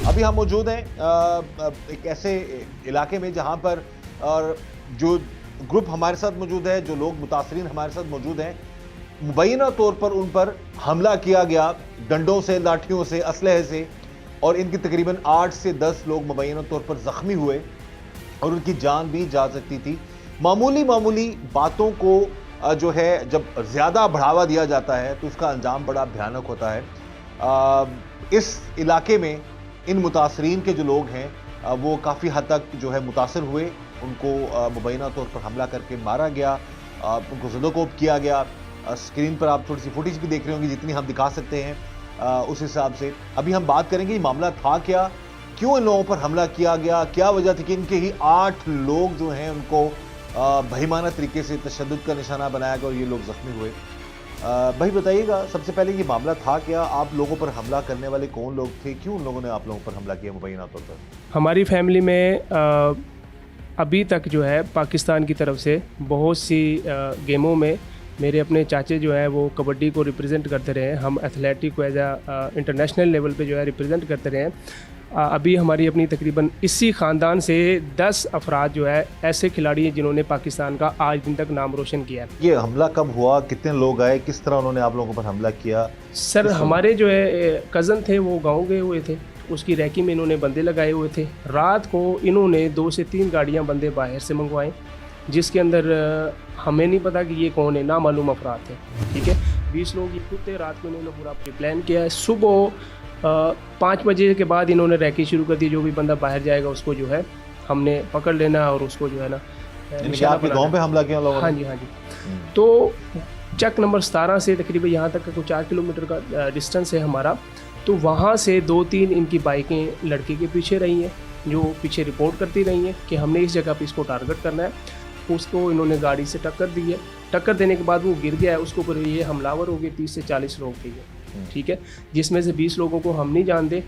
अभी हम मौजूद हैं एक ऐसे इलाके में जहां पर और जो ग्रुप हमारे साथ मौजूद है, जो लोग मुतासरीन हमारे साथ मौजूद हैं, मुबैना तौर पर उन पर हमला किया गया डंडों से, लाठियों से, असलहे से, और इनकी तकरीबन 8 से 10 लोग मुबैना तौर पर जख्मी हुए और उनकी जान भी जा सकती थी। मामूली बातों को जो है जब ज़्यादा बढ़ावा दिया जाता है तो उसका अंजाम बड़ा भयानक होता है। इस इलाके में इन मुतासरीन के जो लोग हैं वो काफ़ी हद तक जो है मुतासर हुए, उनको मुबैना तौर पर हमला करके मारा गया, उनको ज़दोकोब किया गया। स्क्रीन पर आप थोड़ी सी फुटेज भी देख रहे होंगे, जितनी हम दिखा सकते हैं उस हिसाब से। अभी हम बात करेंगे ये मामला था क्या, क्यों इन लोगों पर हमला किया गया, क्या वजह थी कि इनके ही 8 लोग जो हैं उनको बहिमाना तरीके से तशद्दुद का निशाना बनाया गया और ये लोग जख्मी हुए। भाई बताइएगा, सबसे पहले ये मामला था क्या, आप लोगों पर हमला करने वाले कौन लोग थे, क्यों उन लोगों ने आप लोगों पर हमला किया मुबैना तौर पर? हमारी फैमिली में अभी तक जो है पाकिस्तान की तरफ से बहुत सी गेमों में मेरे अपने चाचे जो है वो कबड्डी को रिप्रेजेंट करते रहे हैं। हम एथलेटिक को एज इंटरनेशनल लेवल पे जो है रिप्रेजेंट करते रहे हैं। अभी हमारी अपनी तकरीबन इसी ख़ानदान से 10 अफराद जो है ऐसे खिलाड़ी हैं जिन्होंने पाकिस्तान का आज दिन तक नाम रोशन किया है। ये हमला कब हुआ, कितने लोग आए, किस तरह उन्होंने आप लोगों पर हमला किया? सर हमारे जो है कज़न थे वो गाँव गए हुए थे, उसकी रैकी में इन्होंने बंदे लगाए हुए थे। रात को इन्होंने 2 से 3 गाड़ियाँ बंदे बाहर से मंगवाएं, जिसके अंदर हमें नहीं पता कि ये कौन है, नामालूम अफराद थे। ठीक है, 20 लोग ये खुद थे। रात को इन्होंने पूरा प्लान किया है। सुबह 5 बजे के बाद इन्होंने रैकी शुरू कर दी। जो भी बंदा बाहर जाएगा उसको जो है हमने पकड़ लेना और उसको जो है ना आपके गांव पे हमला किया लोगों ने? हाँ जी। तो चक नंबर 17 से तकरीबन यहाँ तक का कुछ 4 किलोमीटर का डिस्टेंस है हमारा। तो वहाँ से 2-3 इनकी बाइकें लड़के के पीछे रही हैं, जो पीछे रिपोर्ट करती रही हैं कि हमने इस जगह पे इसको टारगेट करना है। उसको इन्होंने गाड़ी से टक्कर दी है। टक्कर देने के बाद वो गिर गया है। उसके ऊपर ये हमलावर हो गए, 30 से 40 लोग थे ये। ठीक है, जिसमें से 20 लोगों को हम नहीं जानते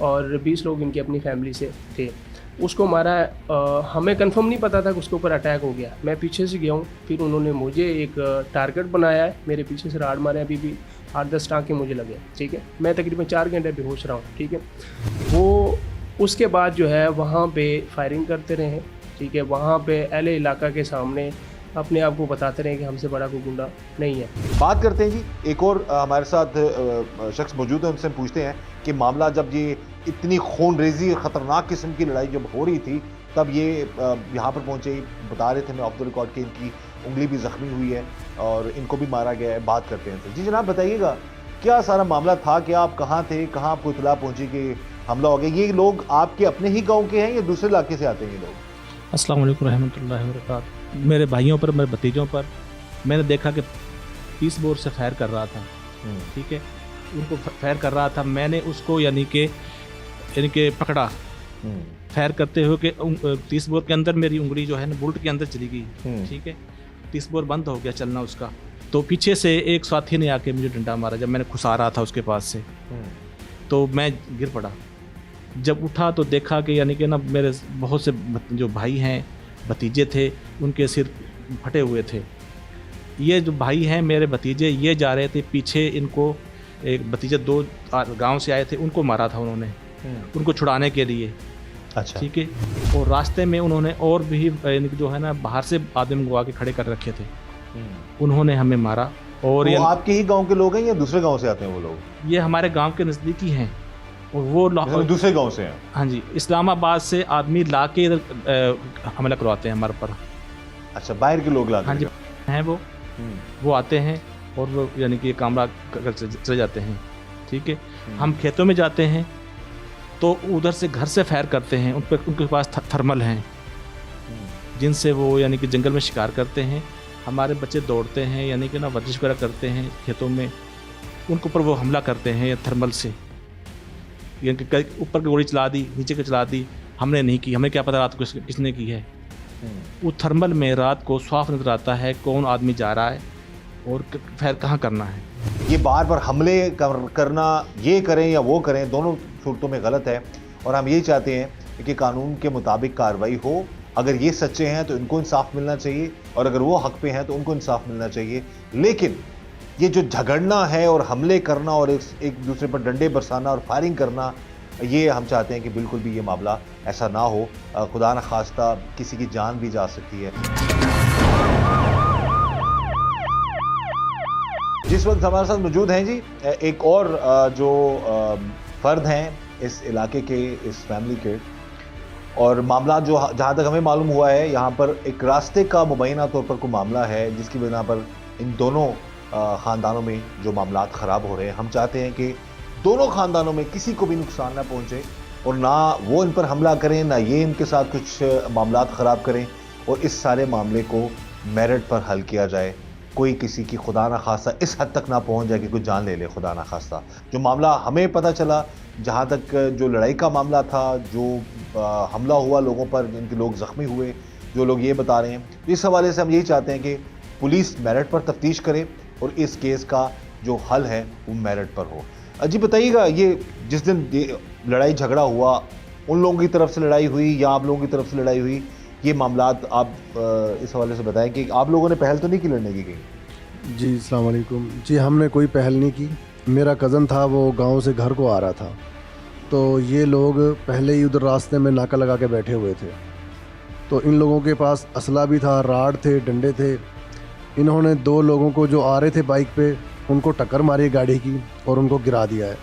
और 20 लोग इनकी अपनी फैमिली से थे। उसको मारा है। हमें कंफर्म नहीं पता था कि उसके ऊपर अटैक हो गया। मैं पीछे से गया हूँ, फिर उन्होंने मुझे एक टारगेट बनाया है, मेरे पीछे से राड मारे। अभी भी 8-10 टाँके मुझे लगे। ठीक है, मैं तकरीबन 4 घंटे बेहोश रहा हूँ। ठीक है, वो उसके बाद जो है वहाँ पे फायरिंग करते रहे। ठीक है, वहाँ पे अहले इलाका के सामने अपने आप को बताते रहे कि हमसे बड़ा कोई गुंडा नहीं है। बात करते हैं जी, एक और हमारे साथ शख्स मौजूद है, उनसे पूछते हैं कि मामला जब ये इतनी खूनरेजी ख़तरनाक किस्म की लड़ाई जब हो रही थी तब ये यहाँ पर पहुँचे। बता रहे थे मैं ऑफ द रिकॉर्ड कि इनकी उंगली भी ज़ख्मी हुई है और इनको भी मारा गया है। बात करते हैं जी जनाब, बताइएगा क्या सारा मामला था, क्या आप कहाँ थे, कहाँ आपको इतला पहुँची कि हमला हो गया? ये लोग आपके अपने ही गाँव के हैं या दूसरे इलाके से आते हैं ये लोग? अस्सलाम वालेकुम रहमतुल्लाहि व बरकातहू। मेरे भाइयों पर, मेरे भतीजों पर मैंने देखा कि पीस बोर से फायर कर रहा था। ठीक है, उनको फायर कर रहा था। मैंने उसको यानी कि पकड़ा फायर करते हुए कि 30 बोर के अंदर मेरी उंगली जो है ना बुलेट के अंदर चली गई। ठीक है, 30 बोर बंद हो गया चलना उसका। तो पीछे से एक साथी ने आके मुझे डंडा मारा जब मैंने खुसा रहा था उसके पास से, तो मैं गिर पड़ा। जब उठा तो देखा कि यानी कि ना मेरे बहुत से जो भाई हैं, भतीजे थे, उनके सिर फटे हुए थे। ये जो भाई हैं मेरे भतीजे, ये जा रहे थे पीछे। इनको एक भतीजे 2 गांव से आए थे, उनको मारा था उन्होंने, उनको छुड़ाने के लिए। अच्छा, ठीक है, और रास्ते में उन्होंने और भी यानी कि जो है ना बाहर से आदमी मंगवा के खड़े कर रखे थे, उन्होंने हमें मारा। और तो आपके ही गाँव के लोग हैं या दूसरे गाँव से आते हैं वो लोग? ये हमारे गाँव के नज़दीकी हैं और वो दूसरे गांव से हैं? हाँ जी, इस्लामाबाद से आदमी ला के इधर हमला करवाते हैं हमारे पर। अच्छा, बाहर के लोग लाते हैं? हाँ जी, हैं वो आते हैं और वो यानी कि कामरा कर चले जाते हैं। ठीक है, हम खेतों में जाते हैं तो उधर से घर से फायर करते हैं। उनके पास थर्मल हैं जिनसे वो यानी कि जंगल में शिकार करते हैं। हमारे बच्चे दौड़ते हैं यानी कि ना वर्जिश वगैरह करते हैं खेतों में, उनके ऊपर वो हमला करते हैं थर्मल से। यानी कि ऊपर की गोली चला दी, नीचे की चला दी, हमने नहीं की। हमें क्या पता रात को किसने की है। वो थर्मल में रात को साफ नजर आता है कौन आदमी जा रहा है और फायर कहाँ करना है। ये बार बार हमले करना, ये करें या वो करें, दोनों सूरतों में गलत है और हम यही चाहते हैं कि कानून के मुताबिक कार्रवाई हो। अगर ये सच्चे हैं तो इनको इंसाफ मिलना चाहिए और अगर वो हक पे हैं तो उनको इंसाफ मिलना चाहिए। लेकिन ये जो झगड़ना है और हमले करना और एक दूसरे पर डंडे बरसाना और फायरिंग करना, ये हम चाहते हैं कि बिल्कुल भी ये मामला ऐसा ना हो, खुदा न खास्ता किसी की जान भी जा सकती है। जिस वक्त हमारे साथ मौजूद हैं जी एक और जो फर्द हैं इस इलाके के, इस फैमिली के, और मामला जो जहाँ तक हमें मालूम हुआ है यहाँ पर एक रास्ते का मुबैना तौर पर कोई मामला है जिसकी बिना पर इन दोनों ख़ानदानों में जो मामलात ख़राब हो रहे हैं। हम चाहते हैं कि दोनों ख़ानदानों में किसी को भी नुकसान ना पहुँचे और ना वो इन पर हमला करें, ना ये इनके साथ कुछ मामलात ख़राब करें, और इस सारे मामले को मेरिट पर हल किया जाए। कोई किसी की खुदा ना खास्ता इस हद तक ना पहुंच जाए कि कोई जान ले ले, खुदा ना खास्ता। जो मामला हमें पता चला, जहां तक जो लड़ाई का मामला था, जो हमला हुआ लोगों पर, जिनके लोग ज़ख्मी हुए, जो लोग ये बता रहे हैं, इस हवाले से हम यही चाहते हैं कि पुलिस मेरिट पर तफ्तीश करे और इस केस का जो हल है वो मेरिट पर हो। जी बताइएगा, ये जिस दिन ये लड़ाई झगड़ा हुआ, उन लोगों की तरफ से लड़ाई हुई या आप लोगों की तरफ से लड़ाई हुई, ये मामलात आप इस हवाले से बताएं कि आप लोगों ने पहल तो नहीं की लड़ने की कहीं? जी अस्सलाम वालेकुम। जी हमने कोई पहल नहीं की। मेरा कज़न था, वो गांव से घर को आ रहा था, तो ये लोग पहले ही उधर रास्ते में नाका लगा के बैठे हुए थे। तो इन लोगों के पास असला भी था, राड थे, डंडे थे। इन्होंने 2 लोगों को जो आ रहे थे बाइक पे, उनको टक्कर मारी गाड़ी की और उनको गिरा दिया है,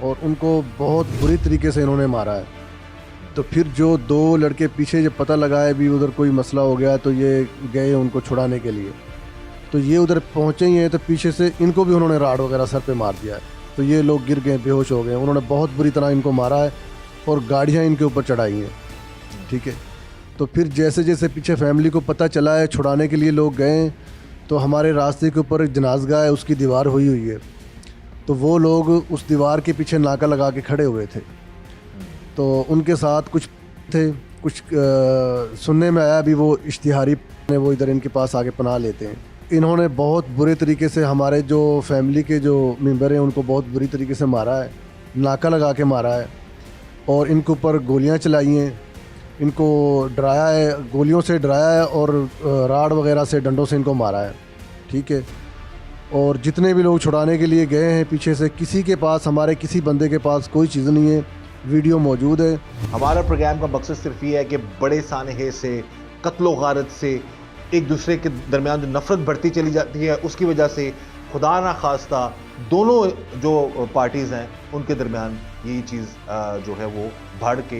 और उनको बहुत बुरी तरीके से इन्होंने मारा है। तो फिर जो 2 लड़के पीछे जब पता लगा है भी उधर कोई मसला हो गया, तो ये गए उनको छुड़ाने के लिए। तो ये उधर पहुँचे ही हैं तो पीछे से इनको भी उन्होंने राड वगैरह सर पे मार दिया है। तो ये लोग गिर गए, बेहोश हो गए। उन्होंने बहुत बुरी तरह इनको मारा है और गाड़ियाँ इनके ऊपर चढ़ाई हैं, ठीक है। तो फिर जैसे जैसे पीछे फैमिली को पता चला है, छुड़ाने के लिए लोग गए, तो हमारे रास्ते के ऊपर एक जनाज़गाह है, उसकी दीवार हुई है। तो वो लोग उस दीवार के पीछे नाका लगा के खड़े हुए थे। तो उनके साथ कुछ थे, कुछ सुनने में आया भी वो इश्तिहारी ने वो इधर इनके पास आके पनाह लेते हैं। इन्होंने बहुत बुरे तरीके से हमारे जो फैमिली के जो मेंबर हैं उनको बहुत बुरी तरीके से मारा है, नाका लगा के मारा है, और इनके ऊपर गोलियां चलाई हैं, इनको डराया है, गोलियों से डराया है और राड वगैरह से, डंडों से इनको मारा है, ठीक है। और जितने भी लोग छुड़ाने के लिए गए हैं पीछे से, किसी के पास, हमारे किसी बंदे के पास कोई चीज़ नहीं है। वीडियो मौजूद है। हमारा प्रोग्राम का मकसद सिर्फ ये है कि बड़े सानहे से, कत्लो गारत से, एक दूसरे के दरमियान जो नफरत बढ़ती चली जाती है, उसकी वजह से खुदा ना खास्ता दोनों जो पार्टीज़ हैं उनके दरमियान यही चीज़ जो है वो बढ़ के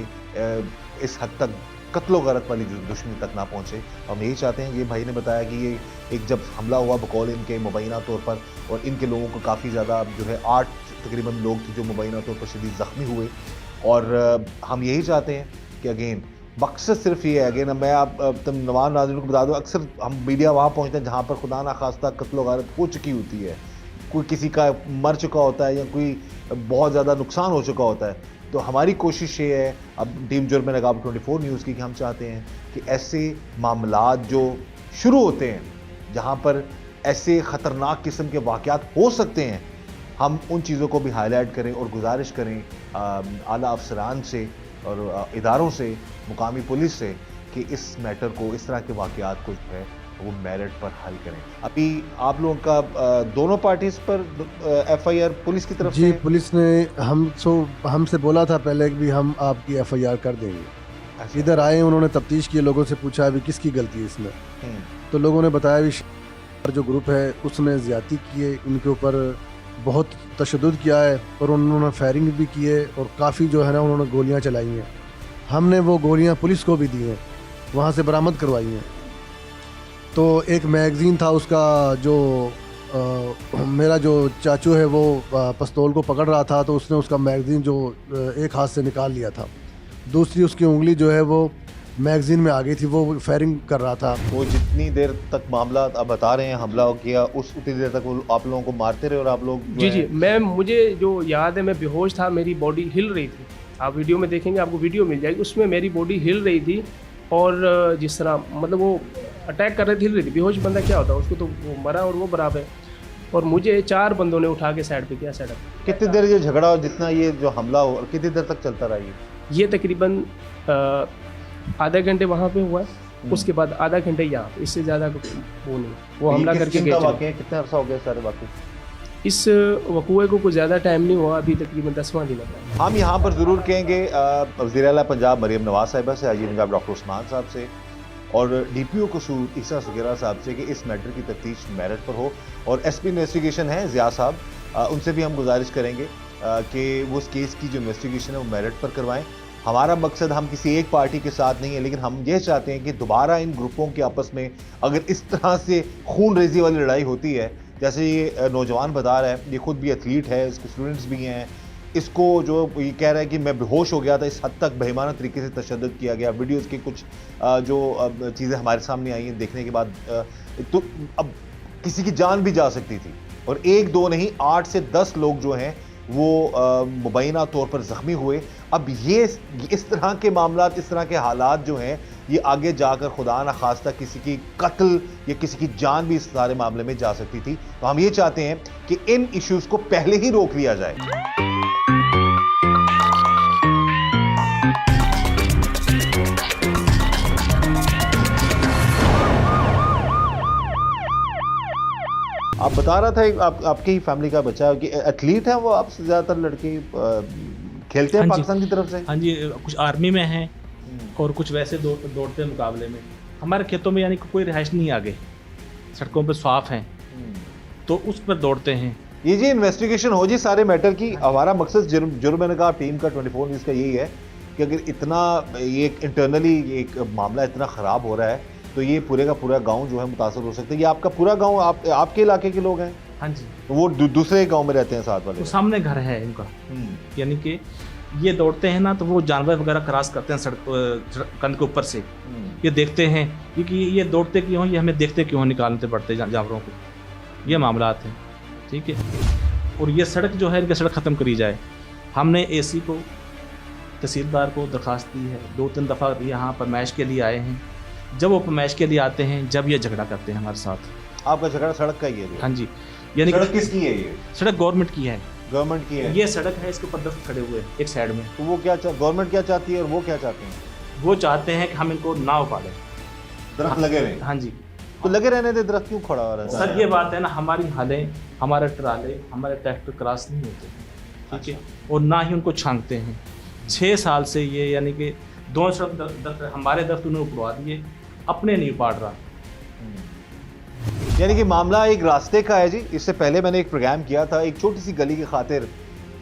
इस हद तक कत्लो गारत वाली दुश्मनी तक ना पहुँचे। हम यही चाहते हैं। ये भाई ने बताया कि ये एक जब हमला हुआ बकौल इनके मुबैना तौर पर, और इनके लोगों को काफ़ी ज़्यादा जो है 8 तकरीबन लोग थे जो मुबैना तौर पर शदीद ज़ख्मी हुए। और हम यही चाहते हैं कि अगेन मकसद सिर्फ ये है, अगेन मैं आप तमाम नाज़रीन को बता दूँ, अक्सर हम मीडिया वहाँ पहुँचते हैं जहाँ पर खुदा ना खास्ता कत्ल गारत हो चुकी होती है, कोई किसी का मर चुका होता है या कोई बहुत ज़्यादा नुकसान हो चुका होता है। तो हमारी कोशिश ये है, अब टीम जुर्म नकाब 24 न्यूज़ की, कि हम चाहते हैं कि ऐसे मामलात जो शुरू होते हैं, जहाँ पर ऐसे ख़तरनाक किस्म के वाक़यात हो सकते हैं, हम उन चीज़ों को भी हाईलाइट करें और गुजारिश करें आला अफसरान से और इदारों से, मुकामी पुलिस से, कि इस मैटर को, इस तरह के वाक़यात को जो है वो मेरिट पर हल करें। अभी आप लोगों का दोनों पार्टीज़ पर FIR पुलिस की तरफ जी, से? पुलिस ने हमसे बोला था पहले कि भी हम आपकी FIR कर देंगे। इधर आए, उन्होंने तफ्तीश की, लोगों से पूछा अभी किसकी गलती है इसमें, तो लोगों ने बताया भी जो ग्रुप है उसने ज़्यादती की है, इनके ऊपर बहुत तशद्दुद किया है और उन्होंने फायरिंग भी की है और काफ़ी जो है ना उन्होंने गोलियां चलाई हैं। हमने वो गोलियां पुलिस को भी दी हैं, वहाँ से बरामद करवाई हैं। तो एक मैगज़ीन था उसका, जो मेरा जो चाचू है वो पिस्तौल को पकड़ रहा था, तो उसने उसका मैगज़ीन जो एक हाथ से निकाल लिया था, दूसरी उसकी उंगली जो है वो मैगज़ीन में आ गई थी, वो फायरिंग कर रहा था। वो जितनी देर तक मामला आप बता रहे हैं हमला किया, उतनी देर तक वो आप लोगों को मारते रहे और आप लोग जी मुझे जो याद है, मैं बेहोश था, मेरी बॉडी हिल रही थी। आप वीडियो में देखेंगे, आपको वीडियो मिल जाएगी, उसमें मेरी बॉडी हिल रही थी और जिस तरह मतलब वो अटैक कर रहे थे, हिल रही थी। बेहोश बंदा क्या होता है, उसको तो वो मरा और वो बराबर। और मुझे 4 बंदों ने उठा के साइड पे किया, साइड पे। कितनी देर ये झगड़ा और जितना ये जो हमला हो, कितनी देर तक चलता रहा ये तकरीबन आधा घंटे वहाँ पे हुआ है, उसके बाद आधा घंटे यहाँ, इससे ज़्यादा वो नहीं। वो हमला करके गए। कितना अर्सा हो गया सारे वाकई? इस वकूए को कुछ ज़्यादा टाइम नहीं हुआ, अभी तकरीबन 10वां दिन है। हम यहाँ पर ज़रूर कहेंगे वज़ीर आला पंजाब मरीम नवाज साहिबा से, आईजी निगाह डॉक्टर उस्मान साहब से और DPO कसूर ईसा सुगेरा साहब से कि इस मैटर की तफ्तीश मेरिट पर हो, और SP इन्वेस्टिगेशन है ज़िया साहब, उनसे भी हम गुजारिश करेंगे कि वो उस केस की जो इन्वेस्टिगेशन है वो मेरिट पर करवाएं। हमारा मकसद हम किसी एक पार्टी के साथ नहीं है, लेकिन हम ये चाहते हैं कि दोबारा इन ग्रुपों के आपस में अगर इस तरह से खून रेजी वाली लड़ाई होती है, जैसे ये नौजवान बता रहा है, ये खुद भी एथलीट है, इसके स्टूडेंट्स भी हैं, इसको जो ये कह रहा है कि मैं बेहोश हो गया था, इस हद तक बेईमाना तरीके से तशद्दुद किया गया। वीडियोस की कुछ जो चीज़ें हमारे सामने आई हैं देखने के बाद तो अब किसी की जान भी जा सकती थी, और 1-2 नहीं 8 से 10 लोग जो हैं वो मुबैना तौर पर ज़ख्मी हुए। अब ये इस तरह के मामला, इस तरह के हालात जो हैं, ये आगे जाकर खुदा न खास्ता किसी की कत्ल या किसी की जान भी इस सारे मामले में जा सकती थी। तो हम ये चाहते हैं कि इन इश्यूज़ को पहले ही रोक लिया जाए। आप बता रहा था आपकी ही फैमिली का बच्चा है कि एथलीट है वो, आपसे ज़्यादातर लड़के खेलते हैं हाँ पाकिस्तान की तरफ से? हाँ जी, कुछ आर्मी में हैं और कुछ वैसे दौड़ते हैं मुकाबले में। हमारे खेतों में यानी कि कोई रिहाइश नहीं आगे, सड़कों पर साफ हैं तो उस पर दौड़ते हैं। ये जी इन्वेस्टिगेशन हो जी सारे मैटर की। हमारा मकसद जुर्म ने कहा टीम का 24 न्यूज़ का यही है कि अगर इतना ये इंटरनली एक मामला इतना ख़राब हो रहा है तो ये पूरे का पूरा गांव जो है मुतासर हो सकता है। ये आपका पूरा गांव आपके इलाके के लोग हैं? हाँ जी। वो दूसरे गांव में रहते हैं साथ वाले? तो सामने घर है इनका, यानी कि ये दौड़ते हैं ना तो वो जानवर वगैरह क्रॉस करते हैं सड़क कंध के ऊपर से, ये देखते हैं क्योंकि ये दौड़ते क्यों, ये हमें देखते क्यों निकालते पड़ते जानवरों को, ये मामलात हैं। ठीक है, और ये सड़क जो है इनकी सड़क ख़त्म करी जाए। हमने AC को, तहसीलदार को दरख्वास्त दी है, 2-3 दफ़ा यहाँ फरमाइश के लिए आए हैं। जब वो फरमाइश के लिए आते हैं, जब ये झगड़ा करते हैं हमारे साथ। आपका झगड़ा सड़क का ही है? हाँ जी। यानी सड़क किसकी है? ये सड़क गवर्नमेंट की है। गवर्नमेंट की है? ये सड़क है, इसके ऊपर दरख्त खड़े हुए एक साइड में। तो वो क्या गवर्नमेंट क्या चाहती है और वो क्या चाहते हैं? वो चाहते हैं कि हम इनको ना उपाड़ें, दरख्त लगे रहे। हाँ जी। तो लगे रहने दे, दरख्त क्यों खड़ा हो रहा है? सर ये बात है ना, हमारी हलें, हमारे ट्राले, हमारे ट्रैक्टर क्रॉस नहीं होते, ठीक है, और ना ही उनको छांगते हैं। 6 साल से ये यानी कि 2 दरख्त हमारे दरख्त उन्होंने उड़वा दिए, अपने नहीं उपाड़ रहा। यानी कि मामला एक रास्ते का है जी। इससे पहले मैंने एक प्रोग्राम किया था, एक छोटी सी गली की खातिर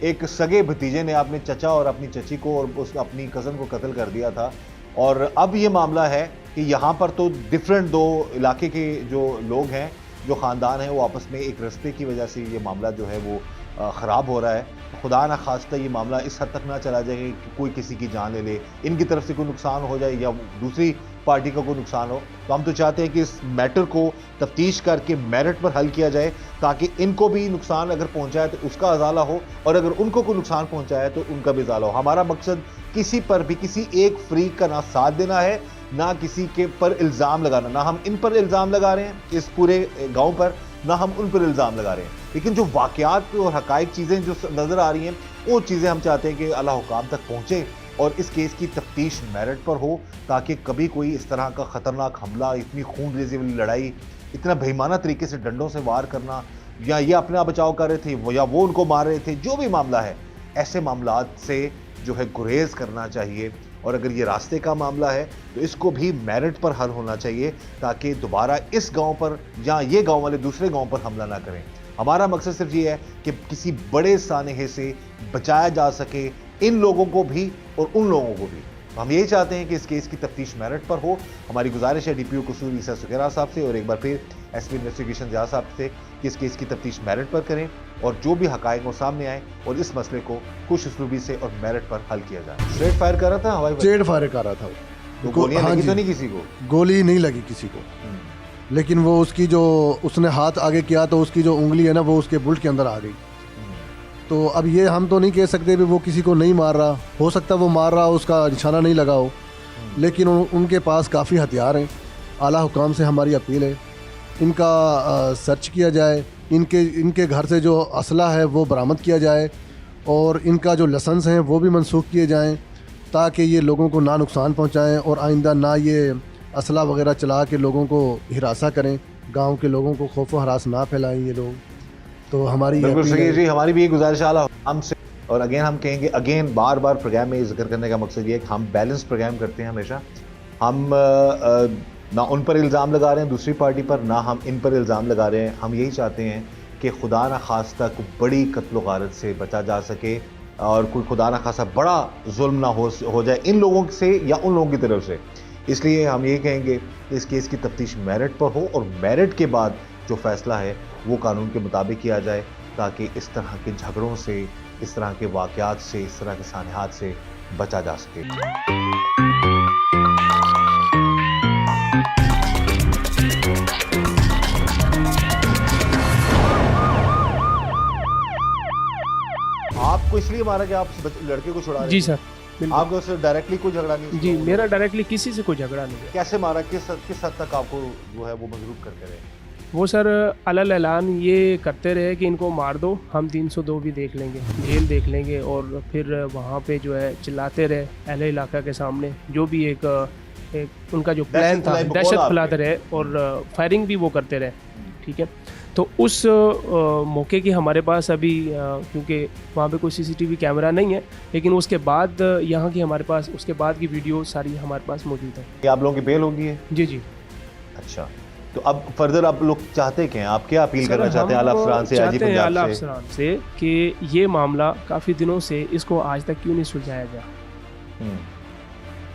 एक सगे भतीजे ने अपने चचा और अपनी चची को और उस अपनी कज़न को कत्ल कर दिया था। और अब ये मामला है कि यहाँ पर तो डिफरेंट 2 इलाके के जो लोग हैं, जो ख़ानदान हैं, वो आपस में एक रास्ते की वजह से ये मामला जो है वो ख़राब हो रहा है। खुदा ना खास्ता ये मामला इस हद तक ना चला जाए कि कोई किसी की जान ले ले, इनकी तरफ से कोई नुकसान हो जाए या दूसरी पार्टी का कोई नुकसान हो। तो हम तो चाहते हैं कि इस मैटर को तफ्तीश करके मेरिट पर हल किया जाए, ताकि इनको भी नुकसान अगर पहुंचाए तो उसका अजाला हो, और अगर उनको कोई नुकसान पहुंचाए तो उनका भी अजाला हो। हमारा मकसद किसी पर भी, किसी एक फ्रीक का ना साथ देना है, ना किसी के पर इल्ज़ाम लगाना। ना हम इन पर इल्ज़ाम लगा रहे हैं इस पूरे गाँव पर, ना हम उन पर इल्ज़ाम लगा रहे हैं, लेकिन जो वाक़यात और हक़ाइक़ चीज़ें जो नज़र आ रही हैं, वो चीज़ें हम चाहते हैं कि आला हुकाम तक पहुँचे और इस केस की तफ्तीश मेरिट पर हो, ताकि कभी कोई इस तरह का ख़तरनाक हमला, इतनी खून रेज़ी वाली लड़ाई, इतना बेईमाना तरीके से डंडों से वार करना, या ये अपना बचाव कर रहे थे या वो उनको मार रहे थे, जो भी मामला है, ऐसे मामलात से जो है गुरेज करना चाहिए। और अगर ये रास्ते का मामला है तो इसको भी मेरिट पर हल होना चाहिए, ताकि दोबारा इस गांव पर या ये गांव वाले दूसरे गांव पर हमला ना करें। हमारा मकसद सिर्फ ये है कि किसी बड़े सानहे से बचाया जा सके इन लोगों को भी और उन लोगों को भी। तो हम यही चाहते हैं कि इस केस की तफ्तीश मेरिट पर हो। हमारी गुजारिश है DPO कसूर ईसा सुगेरा साहब से और एक बार फिर SP इन्वेस्टिगेशन ज़िया साहब से कि इस केस की तफ्तीश मेरिट पर करें और जो भी हक़ाइक़ वो सामने आए और इस मसले को खुश उसलूबी से और मेरिट पर हल किया जाए। स्ट्रेट फायर कर रहा था, हवाई स्ट्रेट फायर कर रहा था तो गोलियां लगी तो नहीं किसी को? गोली नहीं लगी किसी को, लेकिन वो उसकी जो उसने हाथ आगे किया तो उसकी जो उंगली है ना वो उसके बुल्ट के अंदर आ गई। तो अब ये हम तो नहीं कह सकते भी वो किसी को नहीं मार रहा, हो सकता वो मार रहा हो, उसका निशाना नहीं लगा हो, लेकिन उनके पास काफ़ी हथियार हैं। आला हुकाम से हमारी अपील है इनका सर्च किया जाए, इनके घर से जो असला है वो बरामद किया जाए और इनका जो लाइसेंस हैं वो भी मनसूख किए जाएं, ताकि ये लोगों को ना नुकसान पहुंचाएं और आइंदा ना ये असला वगैरह चला के लोगों को हिरासा करें, गांव के लोगों को खौफ व हरास ना फैलाएं ये लोग। तो हमारी ये बिल्कुल अपील सही है- जी, हमारी भी ये गुजारिश आला हमसे, और अगेन हम कहेंगे, अगेन बार बार प्रोग्राम में ये जिक्र करने का मकसद ये है कि हम बैलेंस प्रोग्राम करते हैं हमेशा। हम ना उन पर इल्ज़ाम लगा रहे हैं दूसरी पार्टी पर, ना हम इन पर इल्ज़ाम लगा रहे हैं। हम यही चाहते हैं कि खुदा न खास्ता कोई बड़ी कत्ल गारत से बचा जा सके और कोई खुदा न खास्ता बड़ा जुल्म ना हो जाए इन लोगों से या उन लोगों की तरफ से। इसलिए हम यही कहेंगे कि इस केस की तफ्तीश मेरिट पर हो और मेरिट के बाद जो फैसला है वो कानून के मुताबिक किया जाए, ताकि इस तरह के झगड़ों से, इस तरह के वाक़यात से, इस तरह के सानहात से बचा जा सके। आपको इसलिए मारा कि आप लड़के को छुड़ा रहे जी थे? सर, बिल्कुल। आपको उससे डायरेक्टली कोई झगड़ा नहीं? जी, मेरा डायरेक्टली किसी से कोई झगड़ा नहीं है। कैसे मारा, किस हद तक आपको जो है वो मजबूर करके रहे? वो सर अलल ऐलान ये करते रहे कि इनको मार दो, हम 302 भी देख लेंगे, जेल देख लेंगे, और फिर वहाँ पे जो है चिल्लाते रहे अहले इलाका के सामने, जो भी एक उनका जो प्लान था, दहशत फैलाते रहे और फायरिंग भी वो करते रहे। ठीक है, तो उस मौके की हमारे पास अभी क्योंकि वहाँ पे कोई सीसीटीवी कैमरा नहीं है, लेकिन उसके बाद यहाँ की हमारे पास उसके बाद की वीडियो सारी हमारे पास मौजूद है। कि आप लोगों की बेल होगी है? जी जी। अच्छा, तो अब फर्दर आप लोग चाहते क्या हैं? आप क्या अपील करना चाहते हैं आला अफसरान से, आजी पंजाब आला से? अफसरान से कि ये मामला काफ़ी दिनों से इसको आज तक क्यों नहीं सुलझाया गया। हम्म,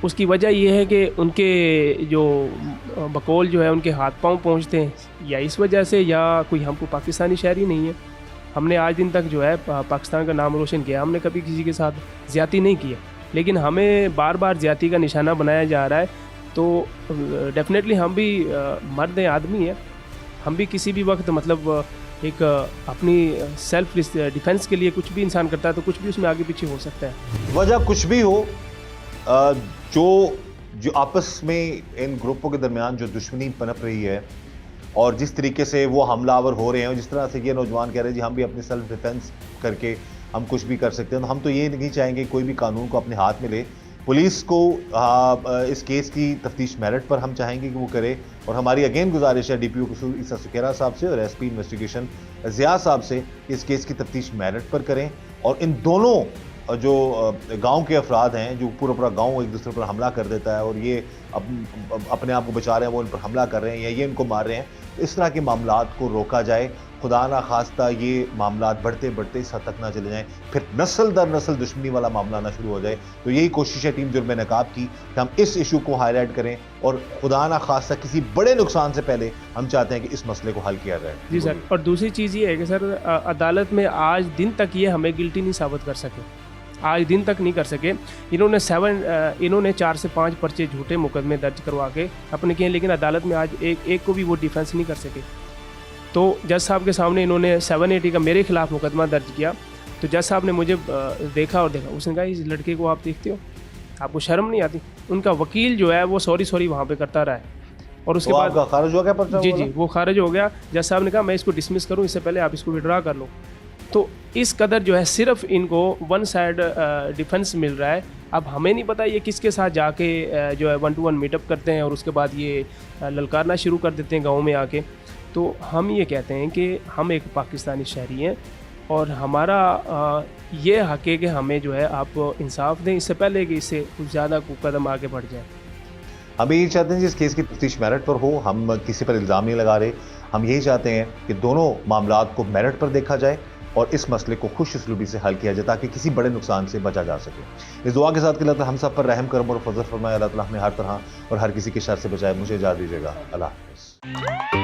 उसकी वजह यह है कि उनके जो बकौल जो है उनके हाथ पांव पहुंचते हैं, या इस वजह से, या कोई हमको पाकिस्तानी शहरी नहीं है। हमने आज दिन तक जो है पाकिस्तान का नाम रोशन किया, हमने कभी किसी के साथ ज़्यादती नहीं किया, लेकिन हमें बार बार ज़्यादती का निशाना बनाया जा रहा है। तो डेफिनेटली हम भी मर्द आदमी है, हम भी किसी भी वक्त मतलब एक अपनी सेल्फ डिफेंस के लिए कुछ भी इंसान करता है तो कुछ भी उसमें आगे पीछे हो सकता है। वजह कुछ भी हो, जो आपस में इन ग्रुपों के दरमियान जो दुश्मनी पनप रही है और जिस तरीके से वो हमलावर हो रहे हैं, जिस तरह से ये नौजवान कह रहे हैं जी हम भी अपनी सेल्फ डिफेंस करके हम कुछ भी कर सकते हैं, तो हम तो ये नहीं चाहेंगे कोई भी कानून को अपने हाथ में ले। पुलिस को इस केस की तफ्तीश मेरिट पर हम चाहेंगे कि वो करे, और हमारी अगेन गुजारिश है डीपीओ कसूर ईसा सुखेरा साहब से और एसपी इन्वेस्टिगेशन ज़िया साहब से इस केस की तफ्तीश मेरिट पर करें, और इन दोनों जो गांव के अफराद हैं, जो पूरा गांव एक दूसरे पर हमला कर देता है और ये अपने आप को बचा रहे हैं, वो इन पर हमला कर रहे हैं या ये इनको मार रहे हैं, इस तरह के मामलात को रोका जाए। खुदा ना खास्ता ये मामलात बढ़ते बढ़ते इस हद तक ना चले जाएं, फिर नस्ल दर नस्ल दुश्मनी वाला मामला ना शुरू हो जाए। तो यही कोशिश है टीम जुर्म नकाब की कि हम इस इशू को हाईलाइट करें, और खुदा ना खास्ता किसी बड़े नुकसान से पहले हम चाहते हैं कि इस मसले को हल किया जाए। जी सर, और दूसरी चीज़ ये है कि सर अदालत में आज दिन तक ये हमें गिल्टी नहीं साबित कर सके, आज दिन तक नहीं कर सके। इन्होंने 4 से 5 पर्चे झूठे मुकदमे दर्ज करवा के अपने किए, लेकिन अदालत में आज एक को भी वो डिफेंस नहीं कर सके। तो जज साहब के सामने इन्होंने 780 का मेरे खिलाफ मुकदमा दर्ज किया, तो जज साहब ने मुझे देखा, उसने कहा इस लड़के को आप देखते हो, आपको शर्म नहीं आती? उनका वकील जो है वो सॉरी वहाँ पे करता रहा है, और उसके बाद खारिज हो गया पर्चा? जी, वो खारिज हो गया। जज साहब ने कहा मैं इसको डिसमिस करूँ, इससे पहले आप इसको विड्रा कर लो। तो इस कदर जो है सिर्फ इनको वन साइड डिफेंस मिल रहा है। अब हमें नहीं पता ये किसके साथ जाके जो है 1-to-1 मीटअप करते हैं और उसके बाद ये ललकारना शुरू कर देते हैं गाँव में आके। तो हम ये कहते हैं कि हम एक पाकिस्तानी शहरी हैं और हमारा ये हक है कि हमें जो है आप इंसाफ दें, इससे पहले कि इससे कुछ ज़्यादा कदम आगे बढ़ जाए। हम यही चाहते हैं कि इस केस की तफ्तीश मेरिट पर हो, हम किसी पर इल्ज़ाम नहीं लगा रहे। हम यही चाहते हैं कि दोनों मामलात को मेरिट पर देखा जाए और इस मसले को खुश उसलूबी से हल किया जाए, ताकि किसी बड़े नुकसान से बचा जा सके। इस दुआ के साथ कि अल्लाह ताला हम सब पर रहम करम और फजल फरमाए, अल्लाह ताला हमें हर तरह और हर किसी के शर से बचाए। मुझे इजाज़त दीजिएगा। अल्लाह हाफ़िज़।